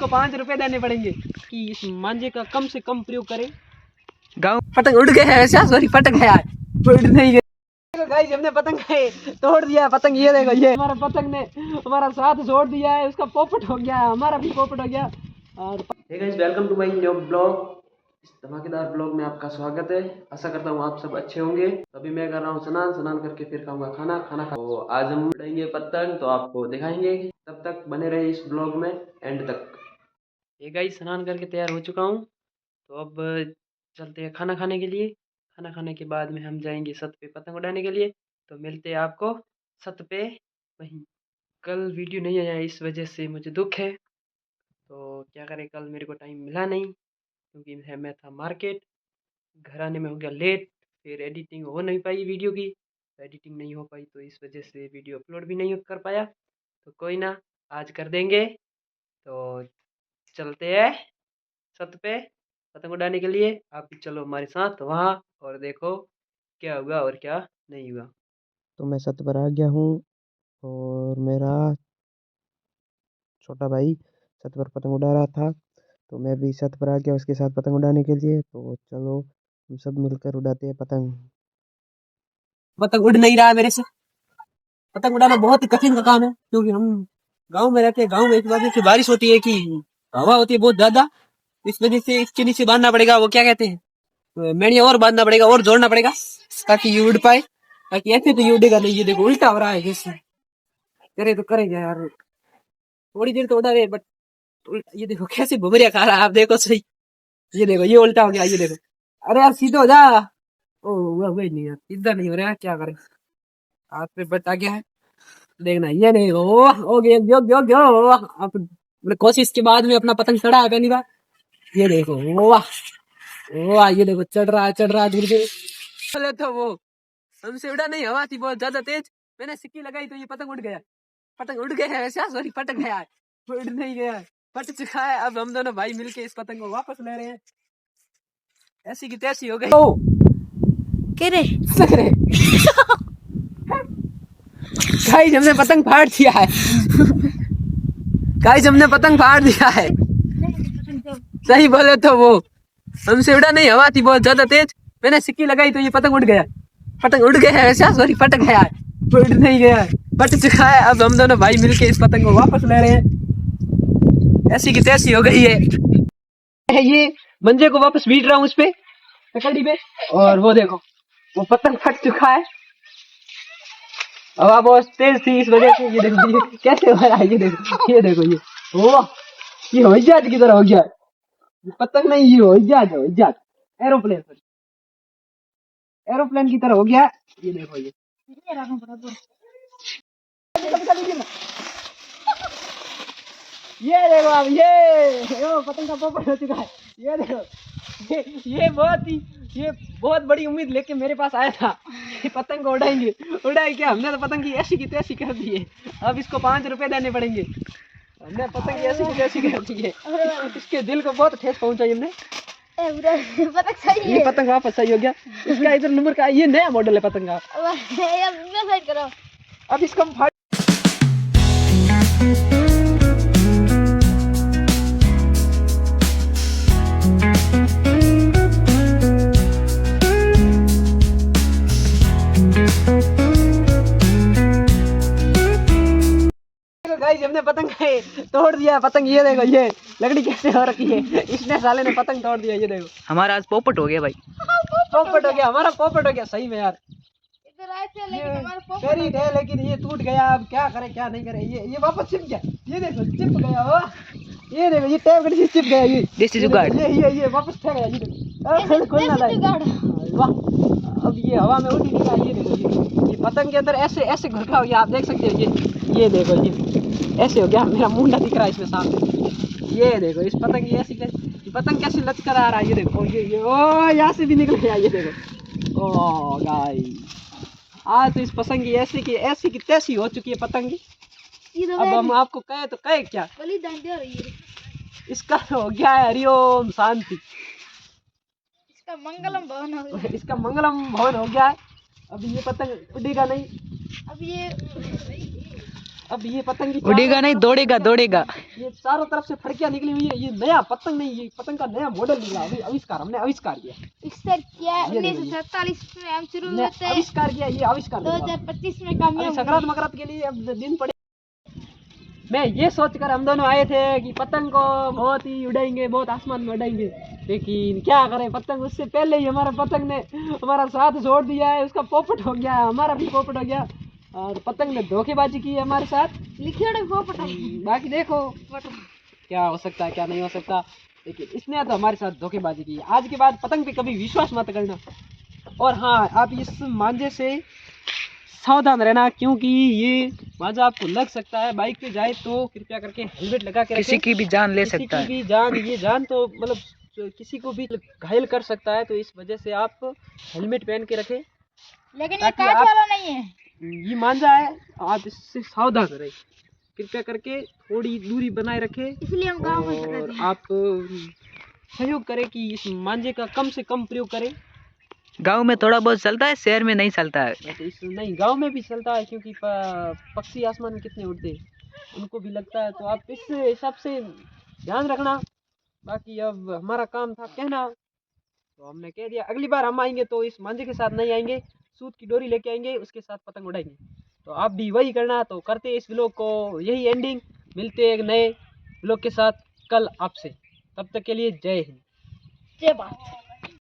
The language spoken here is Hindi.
को 5 रुपए देने पड़ेंगे कि इस मांझे का कम से कम प्रयोग करें। गाँव पतंग उड़ गए है, सॉरी पटक गया है, उड़ नहीं गए। गाइस हमने पतंग तोड़ दिया पतंग, ये देखो ये हमारा पतंग ने हमारा साथ छोड़ दिया है, उसका पोपट हो गया, हमारा भी पोपट हो गया। और guys welcome to my new blog. इस धमाकेदार ब्लॉग में आपका स्वागत है। आशा करता हूँ आप सब अच्छे होंगे। अभी मैं कर रहा हूँ स्नान करके फिर खाऊंगा खाना तो आज हम उड़ाएंगे पतंग, तो आपको दिखाएंगे। तब तक बने रहे इस ब्लॉग में एंड तक। ये गाइस स्नान करके तैयार हो चुका हूँ, तो अब चलते हैं खाना खाने के लिए। खाना खाने के बाद में हम जाएंगे छत पे पतंग उड़ाने के लिए। तो मिलते हैं आपको छत पे वहीं। कल वीडियो नहीं आया इस वजह से मुझे दुख है, तो क्या करें, कल मेरे को टाइम मिला नहीं क्योंकि मैं था मार्केट। घर आने में हो गया लेट, फिर एडिटिंग हो नहीं पाई वीडियो की, एडिटिंग नहीं हो पाई तो इस वजह से वीडियो अपलोड भी नहीं कर पाया। तो कोई ना, आज कर देंगे। तो चलते हैं छत पे पतंग उड़ाने के लिए। आप भी चलो हमारे साथ वहाँ और देखो क्या हुआ और क्या नहीं हुआ। तो मैं छत पर आ गया हूँ और मेरा छोटा भाई छत पर पतंग उड़ा रहा था, तो मैं भी छत पर आ गया उसके साथ पतंग उड़ाने के लिए। तो चलो हम सब मिलकर उड़ाते हैं पतंग। पतंग उड़ नहीं रहा है मेरे से। पतंग उड़ाना बहुत ही कठिन का काम है, क्योंकि हम गांव में रहते हैं। गांव में इस वजह से बारिश होती है कि हवा होती है बहुत ज्यादा, इस वजह से इसके नीचे बांधना पड़ेगा, वो क्या कहते हैं, मेड़िया और बांधना पड़ेगा और जोड़ना पड़ेगा ताकि ये उड़ पाए। ताकि ऐसे तो ये उड़ेगा नहीं। ये देखो उल्टा हो रहा है, जैसे करे तो करेगा यार, थोड़ी देर तो उड़ा रहे बट ये देखो कैसे भुमरिया खा रहा है, आप देखो सही। ये देखो ये उल्टा हो गया, ये देखो। अरे यार सीधे हो जा। ओ वही नहीं यार, सीधा नहीं हो रहा है, क्या करें, हाथ पे बटा गया है। देखना ये नहीं हो गया गयो अब कोशिश के बाद में अपना पतंग चढ़ा है पहली बार। ये देखो वाह वाह, ये देखो चढ़ रहा है दूर से। बोले तो वो हमसे उड़ा नहीं, हवा थी बहुत ज्यादा तेज, मैंने सिक्की लगाई तो ये पतंग उड़ गया। पतंग उड़ गया है वैसे, सॉरी पटक गया है, उड़ नहीं गया है, पट चुका है। अब हम दोनों भाई मिलके इस पतंग को वापस ले रहे हैं। ऐसी की तैसी हो गई। ओ गाइस हमने पतंग फाड़ दिया है। गाइस हमने पतंग फाड़ दिया है। सही बोले तो वो हमसे उड़ा नहीं, हवा थी बहुत ज्यादा तेज, मैंने सिक्की लगाई तो ये पतंग उड़ गया। पतंग उड़ गया है वैसे, सॉरी पटक गया है, उड़ नहीं गया है, पट चुका है। अब हम दोनों भाई मिलके इस पतंग को वापस ले रहे हैं। ऐसी की तैसी हो गई है। ये मंजे को वापस बीट रहा हूँ उस पे लकड़ी पे, और वो देखो वो पतंग फट चुका है। हवा बहुत तेज थी इस वजह से। ये देखो ये कैसे हो रहा है, ये देखो ये वो ये हवाई जहाज की तरह हो गया। ये पतंग नहीं, ये हवाई जहाज एरोप्लेन, एरोप्लेन की तरह हो गया। ये देखो ये देखो अब ये पतंग का पोपट हो चुका है। ये देखो ये बहुत बड़ी उम्मीद लेके मेरे पास आया था कि पतंग को उड़ाएंगे। उड़ाए क्या, हमने तो पतंग की ऐसी की तैसी कर दी है। अब इसको 5 रुपए देने पड़ेंगे। हमने पतंग की ऐसी की तैसी कर दी है, इसके दिल को बहुत ठेस पहुंचाई हमने। पतंग सही है। ये पतंग वापस सही हो गया। इसका इधर नंबर का ये नया मॉडल है पतंग का। अब इसको हम गाइस हमने पतंग तोड़ दिया पतंग। ये देखो ये लकड़ी कैसे हो रखी है, इसने साले ने पतंग तोड़ दिया। ये देखो हमारा आज पोपट हो गया भाई, पोपट हो गया, हमारा पोपट हो गया सही में यार। इधर आए थे लेकिन हमारे पोपट खरीद है लेकिन ये टूट गया। अब क्या करे क्या नहीं करे, ये वापस चिप गया। ये देखो चिप गया वो, ये देखो ये टैप गड़ी से चिप गया। ये देसी जुगाड़, ये वापस ठेक गया। ये देखो खोलना वाह, अब ये हवा में उड़ ही नहीं रहा। ये देखो ये पतंग के अंदर ऐसे ऐसे घुसा हो गया, आप देख सकते हो। ये देखो ये ऐसे हो गया, मेरा मुंडा दिख रहा है इसमें सामने। ये देखो इस पतंग की ऐसी पतंग कैसे लचकर आ रहा है। ये देखो ये ओ यहाँ से भी निकल गया। ये देखो ओ गाइस आज तो इस पतंग की ऐसी की तैसी हो चुकी है पतंग की। अब हम आपको कहे तो कहे क्या, इसका हो गया है हरिओम शांति, इसका मंगलम भवन हो गया। इसका मंगलम भवन हो गया है। अब ये पतंग उड़ेगा नहीं। अब ये अब ये पतंग की उड़ेगा नहीं, दौड़ेगा दौड़ेगा। ये चारों तरफ से फड़कियां निकली हुई है। ये नया पतंग नहीं, ये पतंग का नया मॉडल निकला, अभी आविष्कार, हमने आविष्कार किया। सर क्या ये देखो, 1947 में हम शुरू हमने हुए थे, आविष्कार किया, ये आविष्कार देखो। 2025 में अभी कामयाब संक्रांत हुए। मकरात के लिए अब दिन पड़े। मैं ये सोचकर हम दोनों आए थे कि पतंग को बहुत ही उड़ाएंगे, बहुत आसमान में उड़ाएंगे, लेकिन क्या करें, पतंग उससे पहले ही हमारा पतंग ने हमारा साथ छोड़ दिया है। उसका पोपट हो गया, हमारा भी पोपट हो गया, और पतंग ने धोखेबाजी की है हमारे साथ। लिखिए पोपट बाकी देखो क्या हो सकता है, क्या नहीं हो सकता, लेकिन इसने तो हमारे साथ धोखेबाजी की। आज के बाद पतंग पे कभी विश्वास मत करना। और हाँ, आप इस मांझे से सावधान रहना, क्योंकि ये मांझा आपको लग सकता है। बाइक पे जाए तो कृपया करके हेलमेट लगा के किसी रखें। की भी जान ले किसी सकता की है। भी जान, ये जान तो मतलब किसी को भी घायल कर सकता है, तो इस वजह से आप हेलमेट पहन के रखें। लेकिन ये ताकि कांच आप- वाला नहीं है। ये मांझा है, आप इससे सावधान रहें। कृपया करके थोड़ी दूरी बनाए रखें, इसलिए हम गांव में और रहते हैं। आप सहयोग करें कि इस मांझे का कम से कम प्रयोग करें। गांव में थोड़ा बहुत चलता है, शहर में नहीं चलता है। तो इस नहीं, गांव में भी चलता है, क्योंकि पक्षी आसमान में कितने उड़ते हैं, उनको भी लगता है। तो आप इस हिसाब से ध्यान रखना। बाकी अब हमारा काम था कहना, तो हमने कह दिया। अगली बार हम आएंगे तो इस मांझे के साथ नहीं आएंगे, सूत की डोरी लेके आएंगे, उसके साथ पतंग उड़ाएंगे। तो आप भी वही करना। तो करते इस व्लॉग को यही एंडिंग, मिलते हैं एक नए व्लॉग के साथ कल आपसे। तब तक के लिए जय हिंद। जय बात।